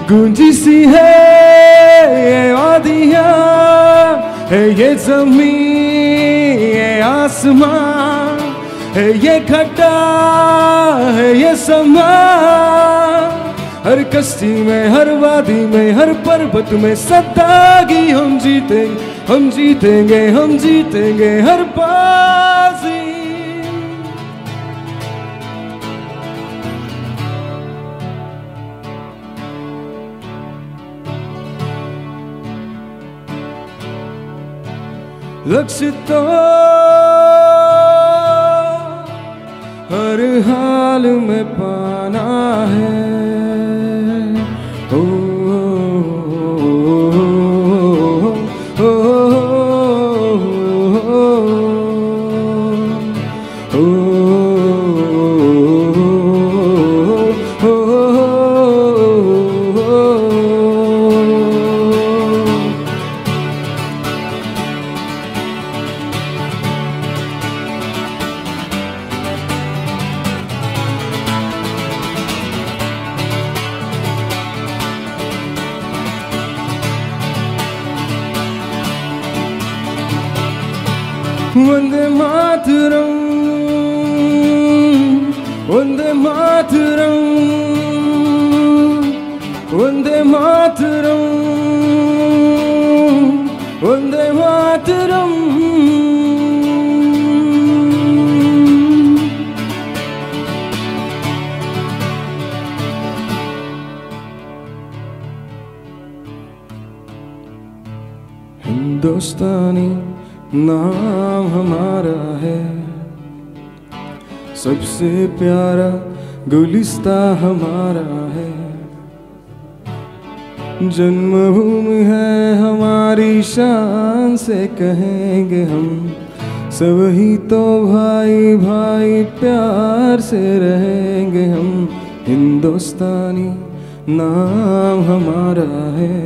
गूंजी सी है, ये वादियाँ है, ये ज़मीन ये आसमां है, ये घटा है ये समा, हर कश्ती में हर वादी में हर पर्वत में सदागी हम जीतेंगे, हम जीतेंगे, हम जीतेंगे हर बाजी। लक्ष्य तो हर हाल में पाना है, ओ, वंदे मातरम, वंदे मातरम, वंदे मातरम, वंदे मातरम। हिंदुस्तानी नाम हमारा है, सबसे प्यारा गुलिस्ता हमारा है, जन्मभूमि है हमारी शान से कहेंगे हम, सब ही तो भाई भाई प्यार से रहेंगे हम, हिंदुस्तानी नाम हमारा है,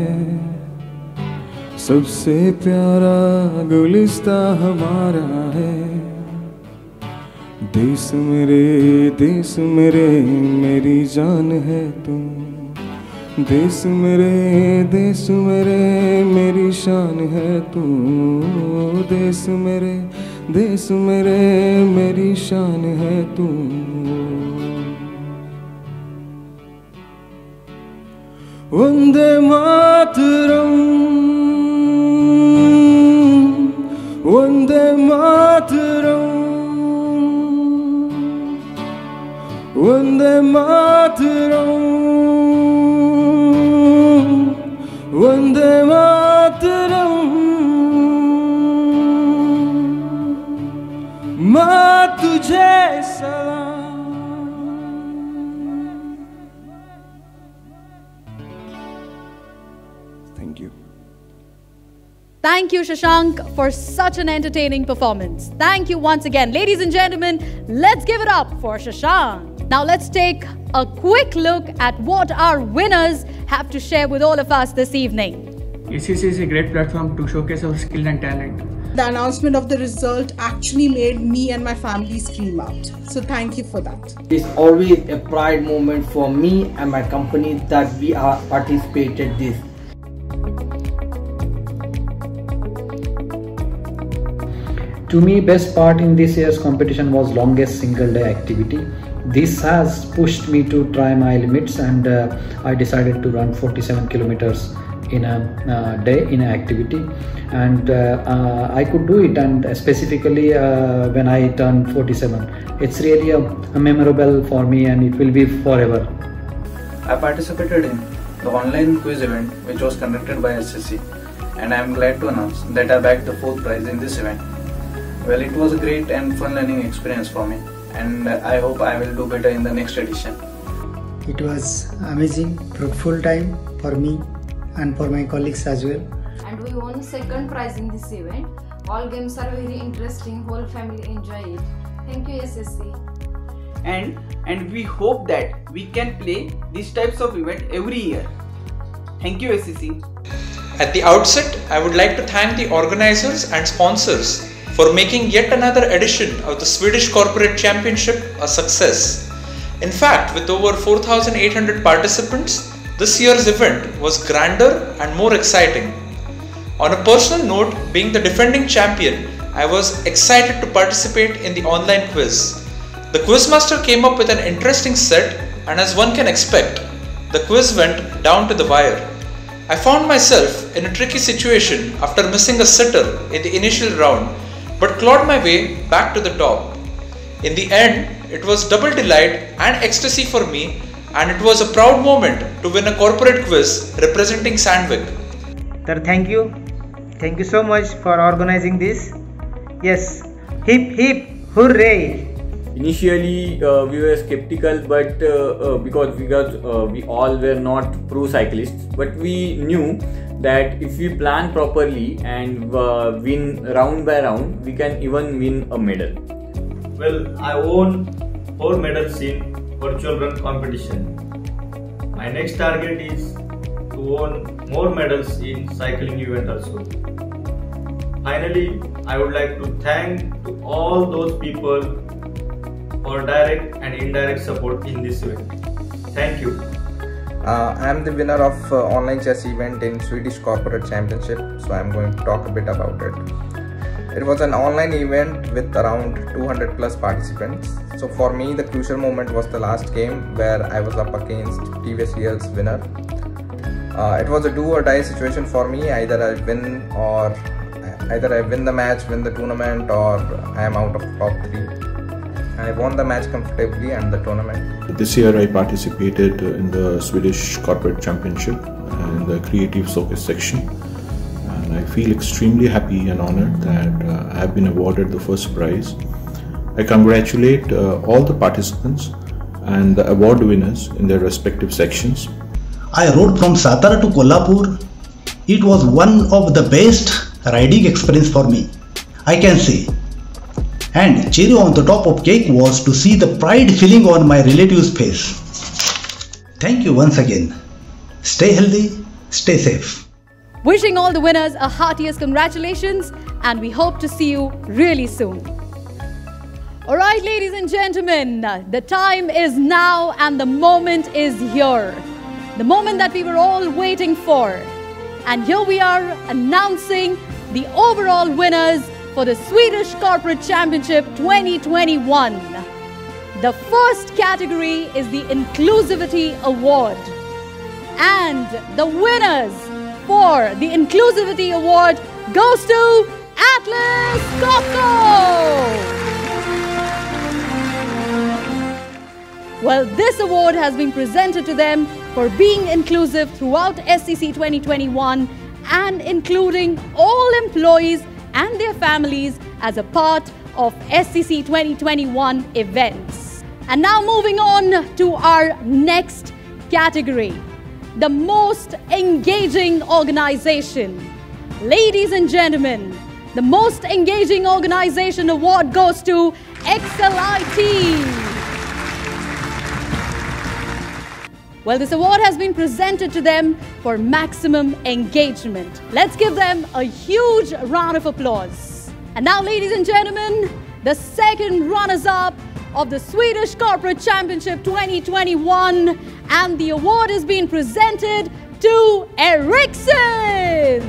सबसे प्यारा गुलिस्ता हमारा है। देश मेरे मेरी जान है तू, देश मेरे मेरी शान है तू, देश मेरे मेरी शान है तू। वंदे मातरम, वंदे मातरम, वंदे मातरम, वंदे मातरम। माँ तुझे सलाम। Thank you.
Thank you, Shashank, for such an entertaining performance. Thank you once again. Ladies and gentlemen, let's give it up for Shashank. Now let's take a quick look at what our winners have to share with all of us this evening.
SCC is a great platform to showcase our skill and talent.
The announcement of the result actually made me and my family scream out. So thank you for that.
It's always a pride moment for me and my company that we are participated this.
To me, best part in this year's competition was longest single day activity. This has pushed me to try my limits, and I decided to run 47 kilometers in a day in an activity, and I could do it, and specifically when I turned 47. It's really a memorable for me, and it will be forever.
I participated in the online quiz event which was conducted by SCC, and I am glad to announce that I bagged the 4th prize in this event. Well, it was a great and fun learning experience for me, and I hope I will do better in the next edition.
It was amazing, fruitful time for me and for my colleagues as well.
And we won 2nd prize in this event. All games are very interesting, whole family enjoy it. Thank you SSC.
And we hope that we can play these types of event every year. Thank you SCC.
At the outset, I would like to thank the organizers and sponsors for making yet another edition of the Swedish Corporate Championship a success. In fact, with over 4,800 participants, this year's event was grander and more exciting. On a personal note, being the defending champion, I was excited to participate in the online quiz. The quizmaster came up with an interesting set, and as one can expect, the quiz went down to the wire. I found myself in a tricky situation after missing a sitter in the initial round, but clawed my way back to the top. In the end, it was double delight and ecstasy for me, and it was a proud moment to win a corporate quiz representing Sandvik.
Sir, thank you. Thank you so much for organizing this. Yes, hip hip hooray!
Initially, we were skeptical, but because we all were not pro cyclists, but we knew that if we plan properly and win round by round, we can even win a medal.
Well, I won 4 medals in virtual run competition. My next target is to win more medals in cycling event also. Finally, I would like to thank to all those people for direct and indirect support in this event. Thank you.
I am the winner of online chess event in Swedish Corporate Championship, so I am going to talk a bit about it. It was an online event with around 200 plus participants. So for me, the crucial moment was the last game where I was up against previous year's winner. It was a do or die situation for me. Either I win the match, win the tournament, or I am out of top 3. I won the match comfortably and the tournament.
This year I participated in the Swedish Corporate Championship and the Creative Showcase section, and I feel extremely happy and honored that I have been awarded the first prize. I congratulate all the participants and the award winners in their respective sections.
I rode from Satara to Kolhapur. It was one of the best riding experience for me, I can say. And cherry on the top of cake was to see the pride feeling on my relative's face. Thank you once again. Stay healthy, stay safe.
Wishing all the winners a heartiest congratulations, and we hope to see you really soon. Alright, ladies and gentlemen, the time is now and the moment is here. The moment that we were all waiting for. And here we are announcing the overall winners for the Swedish Corporate Championship 2021. The first category is the Inclusivity Award. And the winners for the Inclusivity Award goes to Atlas Copco! Well, this award has been presented to them for being inclusive throughout SCC 2021 and including all employees and their families as a part of SCC 2021 events. And now moving on to our next category, the most engaging organization. Ladies and gentlemen, the most engaging organization award goes to XLIT. Well, this award has been presented to them for maximum engagement. Let's give them a huge round of applause. And now, ladies and gentlemen, the second runners-up of the Swedish Corporate Championship 2021, and the award is being presented to Ericsson.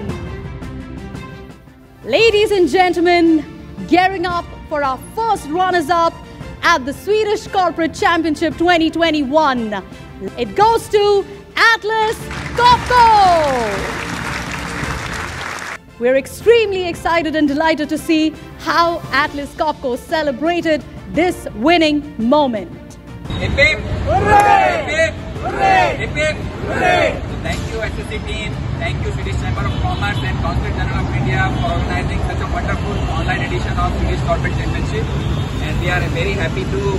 Ladies and gentlemen, gearing up for our first runners-up at the Swedish Corporate Championship 2021. It goes to Atlas Copco. We're extremely excited and delighted to see how Atlas Copco celebrated this winning moment.
Hip hip! Hooray! Hip hip! Hooray! Hip hip! Hooray! So thank you SCC team, thank you Swedish Chamber of Commerce and Consulate General of India for organizing such a wonderful online edition of Swedish Corporate Championship, and we are very happy to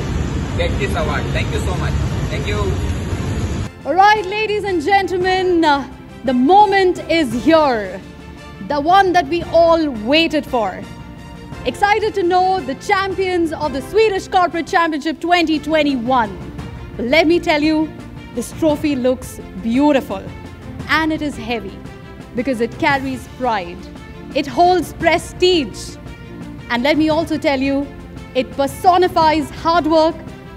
get this award. Thank you so much. Thank you.
Alright, ladies and gentlemen, the moment is here. The one that we all waited for. Excited to know the champions of the Swedish Corporate Championship 2021. But let me tell you, this trophy looks beautiful and it is heavy because it carries pride. It holds prestige. And let me also tell you, it personifies hard work,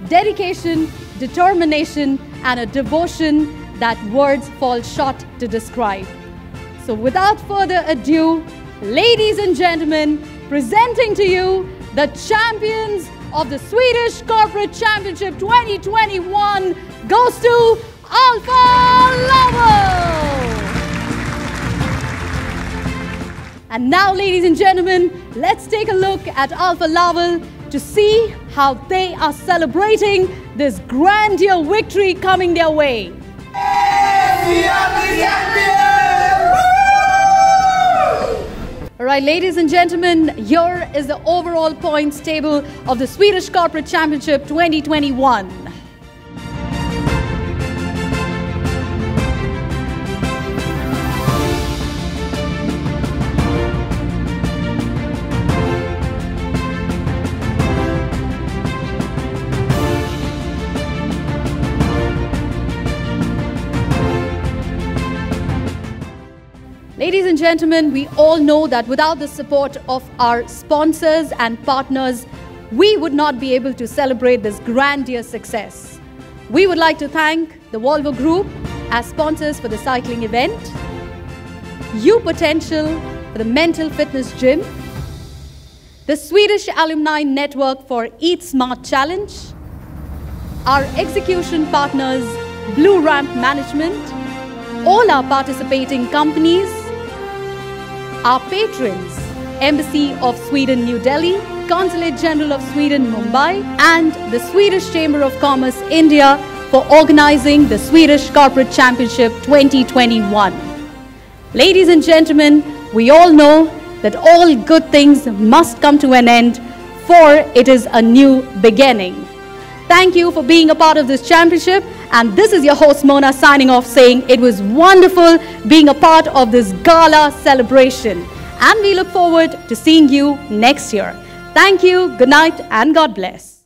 dedication, determination, and a devotion that words fall short to describe. So without further ado, ladies and gentlemen, presenting to you the champions of the Swedish Corporate Championship 2021 goes to Alfa Laval. And now, ladies and gentlemen, let's take a look at Alfa Laval to see how they are celebrating this grandeur victory coming their way.
We are the champions!
Alright, ladies and gentlemen, here is the overall points table of the Swedish Corporate Championship 2021. Ladies and gentlemen, we all know that without the support of our sponsors and partners, we would not be able to celebrate this grandiose success. We would like to thank the Volvo Group as sponsors for the cycling event, U Potential for the Mental Fitness Gym, the Swedish Alumni Network for Eat Smart Challenge, our execution partners, Blue Ramp Management, all our participating companies, our patrons, Embassy of Sweden, New Delhi, Consulate General of Sweden, Mumbai, and the Swedish Chamber of Commerce, India, for organizing the Swedish Corporate Championship 2021. Ladies and gentlemen, we all know that all good things must come to an end, for it is a new beginning. Thank you for being a part of this championship. And this is your host Mona signing off, saying it was wonderful being a part of this gala celebration. And we look forward to seeing you next year. Thank you, good night, and God bless.